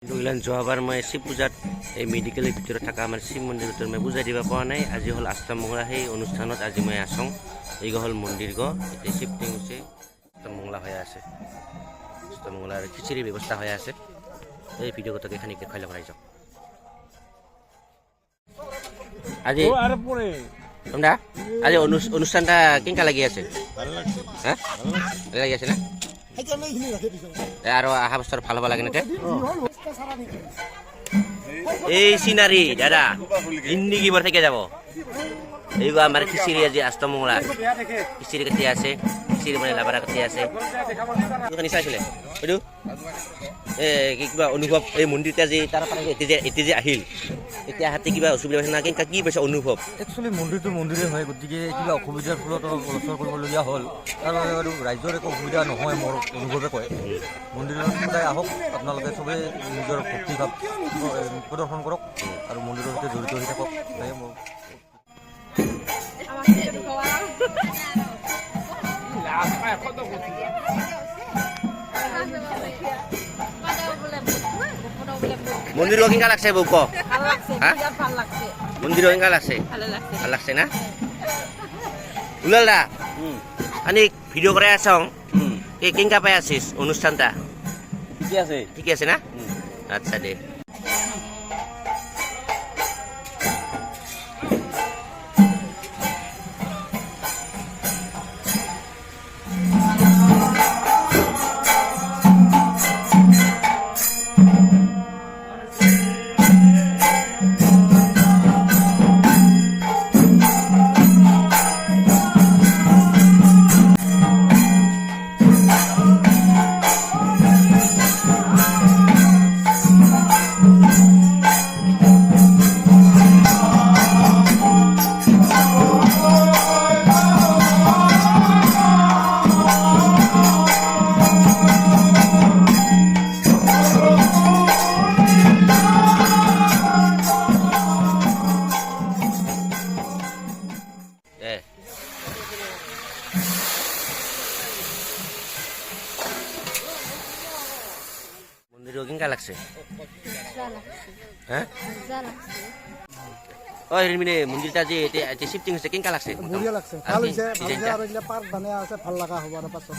যোৱাবাৰ মই শিৱ পূজাত এই মেডিকেলৰ ভিতৰত থকা আমাৰ শিৱ মন্দিৰটোৰ মই বুজাই দিব পৰা নাই। আজি হ'ল আষ্টামংলা, সেই অনুষ্ঠানত আজি মই আছোঁ। এই হ'ল মন্দিৰ এতিয়া শিফটিং হৈছে, আষ্টামংলা হৈ আছে। আষ্টামংলাৰ খিচিৰি ব্যৱস্থা হৈ আছে। এই ভিডিঅ' গতকে খানিকে খাই লগাই যাওঁ আজি তোমরা আজি অনুষ্ঠানটা কেনেকা লাগি আছে? হ্যাঁ ভালো লাগি আছে না? আর আহা বছর ভালো হবা লাগে না? এই সিনারি দাদা জিন্দিগিভর থেকে যাব। এইগুলো আমার খিচিরি আজি আষ্টামংলা খিচিরি কাটি আছে, খিচিরি মানে লাভারা কাটি আছে। চাইছিলে এইটো কিবা অনুভৱ এই মন্দিৰতে আজি তাৰ পৰা এতিয়া যে আহিল, এতিয়া হাতে কিবা অসুবিধা হৈছে না? কি পাইছে অনুভৱ? একচুৱেলি মন্দিৰটো মন্দিৰে হয়, গতিকে কিবা অসুবিধাৰ ফলত প্ৰচাৰ কৰিবলগীয়া হ'ল। তাৰ বাবে বাৰু ৰাইজৰ একো অসুবিধা নহয়, মোৰ অনুভৱে কয়। মন্দিৰত সদায় আহক, আপোনালোকে চবেই নিজৰ ভক্তিভাৱ প্ৰদৰ্শন কৰক আৰু মন্দিৰৰ সৈতে জড়িত হৈ থাকক। সেয়ে মোৰ মন্দির কেঙ্কা লাগছে বউ ক? মন্দির কেঙ্কা লাগছে? ভাল লাগছে না? উলাল দা আমি ভিডিও করাই আছ, কেঙ্কা পাই আছিস অনুষ্ঠানটা? ঠিকই আছে না? আচ্ছা দে। মন্দির কেঙ্কা লাগছে? হ্যাঁ ওই রিমিনে মন্দিরটা যে এটা শিফটিং হচ্ছে কেঙ্কা লাগছে? বঢ়িয়া লাগছে, ভাল হৈছে, ভাল হৈছে। আৰু এইবিলাক পাৰ্ক বনাই আছে, ভাল লগা হ'ব আৰু পাছত